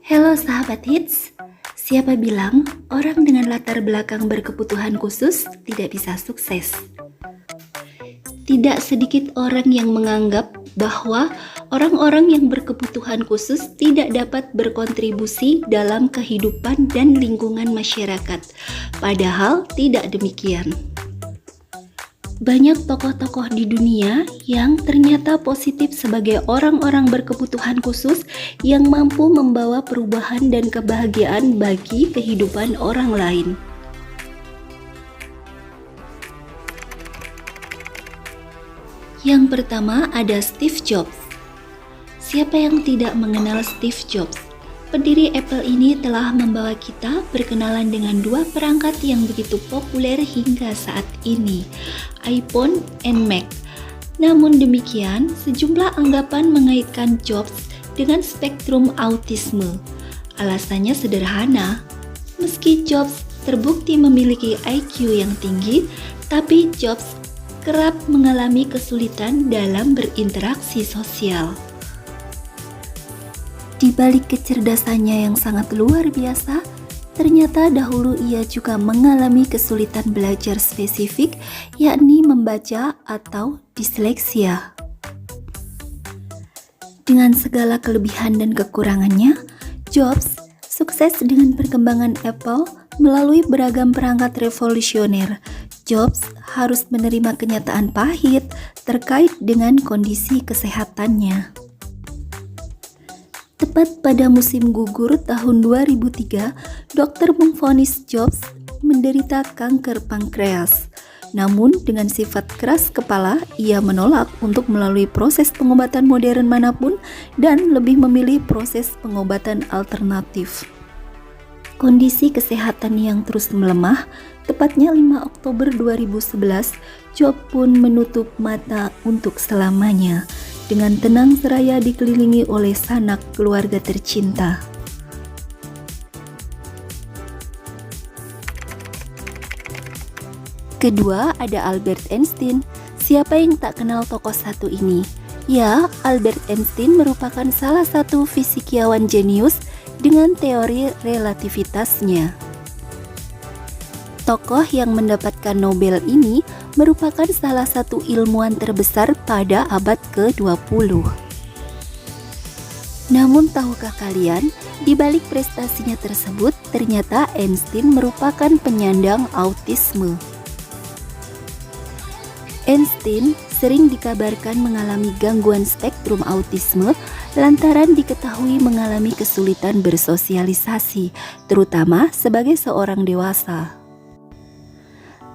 Halo sahabat hits, siapa bilang orang dengan latar belakang berkebutuhan khusus tidak bisa sukses? Tidak sedikit orang yang menganggap bahwa orang-orang yang berkebutuhan khusus tidak dapat berkontribusi dalam kehidupan dan lingkungan masyarakat. Padahal tidak demikian. Banyak tokoh-tokoh di dunia yang ternyata positif sebagai orang-orang berkebutuhan khusus yang mampu membawa perubahan dan kebahagiaan bagi kehidupan orang lain. Yang pertama ada Steve Jobs. Siapa yang tidak mengenal Steve Jobs? Pendiri Apple ini telah membawa kita berkenalan dengan dua perangkat yang begitu populer hingga saat ini, iPhone and Mac. Namun demikian, sejumlah anggapan mengaitkan Jobs dengan spektrum autisme. Alasannya sederhana, meski Jobs terbukti memiliki IQ yang tinggi, tapi Jobs kerap mengalami kesulitan dalam berinteraksi sosial. Di balik kecerdasannya yang sangat luar biasa, ternyata dahulu ia juga mengalami kesulitan belajar spesifik, yakni membaca atau disleksia. Dengan segala kelebihan dan kekurangannya, Jobs sukses dengan perkembangan Apple melalui beragam perangkat revolusioner. Jobs harus menerima kenyataan pahit terkait dengan kondisi kesehatannya. Tepat pada musim gugur tahun 2003, dokter memvonis Jobs menderita kanker pankreas. Namun dengan sifat keras kepala, ia menolak untuk melalui proses pengobatan modern manapun dan lebih memilih proses pengobatan alternatif. Kondisi kesehatan yang terus melemah, tepatnya 5 Oktober 2011, Jobs pun menutup mata untuk selamanya. Dengan tenang seraya dikelilingi oleh sanak keluarga tercinta. Kedua ada Albert Einstein. Siapa yang tak kenal tokoh satu ini? Ya, Albert Einstein merupakan salah satu fisikiawan jenius dengan teori relativitasnya. Tokoh yang mendapatkan Nobel ini merupakan salah satu ilmuwan terbesar pada abad ke-20. Namun tahukah kalian, di balik prestasinya tersebut, ternyata Einstein merupakan penyandang autisme. Einstein sering dikabarkan mengalami gangguan spektrum autisme lantaran diketahui mengalami kesulitan bersosialisasi, terutama sebagai seorang dewasa.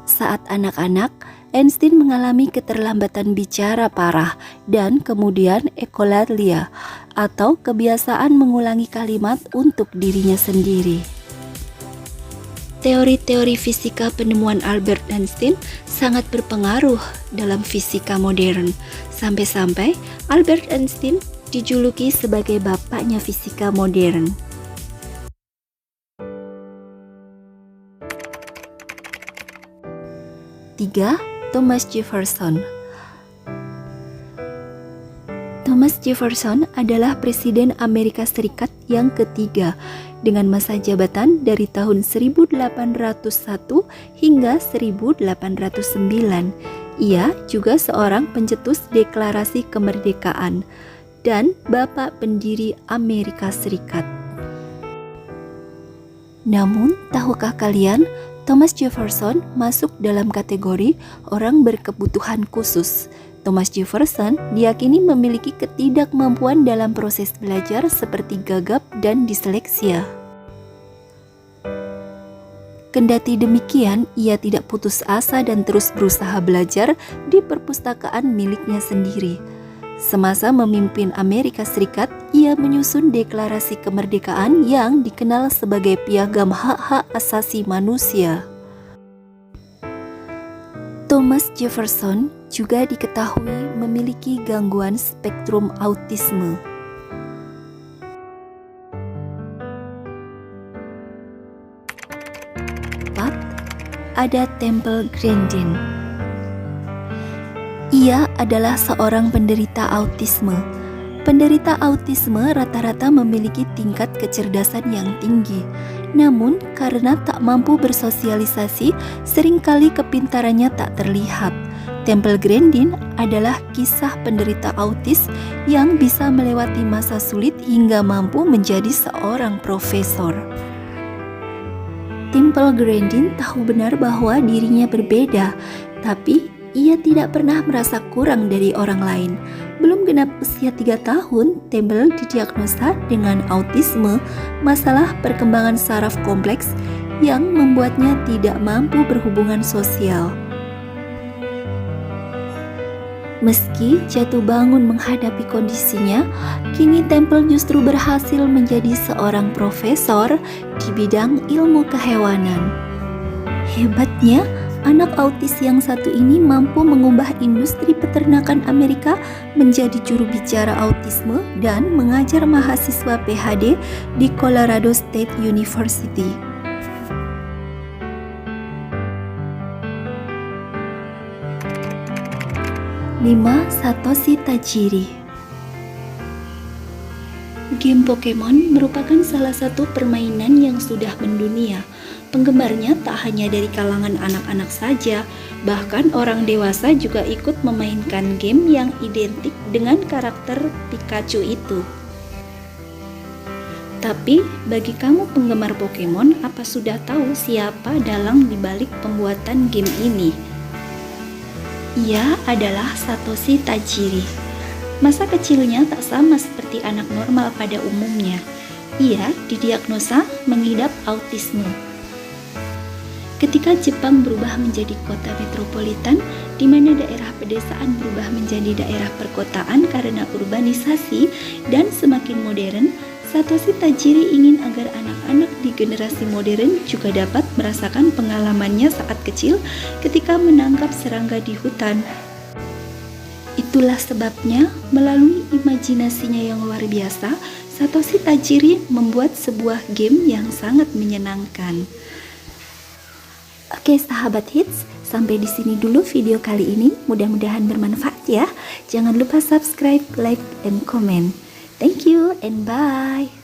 Saat anak-anak, Einstein mengalami keterlambatan bicara parah dan kemudian ekolalia atau kebiasaan mengulangi kalimat untuk dirinya sendiri. Teori-teori fisika penemuan Albert Einstein sangat berpengaruh dalam fisika modern, sampai-sampai Albert Einstein dijuluki sebagai bapaknya fisika modern. 3. Thomas Jefferson. Thomas Jefferson adalah Presiden Amerika Serikat yang ketiga dengan masa jabatan dari tahun 1801 hingga 1809. Ia juga seorang pencetus Deklarasi Kemerdekaan dan bapak pendiri Amerika Serikat. Namun, tahukah kalian, Thomas Jefferson masuk dalam kategori orang berkebutuhan khusus. Thomas Jefferson diyakini memiliki ketidakmampuan dalam proses belajar seperti gagap dan disleksia. Kendati demikian, ia tidak putus asa dan terus berusaha belajar di perpustakaan miliknya sendiri. Semasa memimpin Amerika Serikat, ia menyusun deklarasi kemerdekaan yang dikenal sebagai Piagam Hak-Hak Asasi Manusia. Thomas Jefferson juga diketahui memiliki gangguan spektrum autisme. 4. Ada Temple Grandin. Ia adalah seorang penderita autisme. Penderita autisme rata-rata memiliki tingkat kecerdasan yang tinggi. Namun, karena tak mampu bersosialisasi, seringkali kepintarannya tak terlihat. Temple Grandin adalah kisah penderita autis yang bisa melewati masa sulit hingga mampu menjadi seorang profesor. Temple Grandin tahu benar bahwa dirinya berbeda, tapi ia tidak pernah merasa kurang dari orang lain. Belum genap usia 3 tahun, Temple didiagnosa dengan autisme, masalah perkembangan saraf kompleks yang membuatnya tidak mampu berhubungan sosial. Meski jatuh bangun menghadapi kondisinya, kini Temple justru berhasil menjadi seorang profesor di bidang ilmu kehewanan. Hebatnya, anak autis yang satu ini mampu mengubah industri peternakan Amerika menjadi juru bicara autisme dan mengajar mahasiswa PhD di Colorado State University. 5. Satoshi Tajiri. Game Pokemon merupakan salah satu permainan yang sudah mendunia. Penggemarnya tak hanya dari kalangan anak-anak saja, bahkan orang dewasa juga ikut memainkan game yang identik dengan karakter Pikachu itu. Tapi, bagi kamu penggemar Pokemon, apa sudah tahu siapa dalang dibalik pembuatan game ini? Ia adalah Satoshi Tajiri. Masa kecilnya tak sama seperti anak normal pada umumnya. Ia didiagnosa mengidap autisme. Ketika Jepang berubah menjadi kota metropolitan, di mana daerah pedesaan berubah menjadi daerah perkotaan karena urbanisasi dan semakin modern, Satoshi Tajiri ingin agar anak-anak di generasi modern juga dapat merasakan pengalamannya saat kecil ketika menangkap serangga di hutan. Itulah sebabnya, melalui imajinasinya yang luar biasa, Satoshi Tajiri membuat sebuah game yang sangat menyenangkan. Oke sahabat hits, sampai di sini dulu video kali ini. Mudah-mudahan bermanfaat ya. Jangan lupa subscribe, like, and comment. Thank you and bye.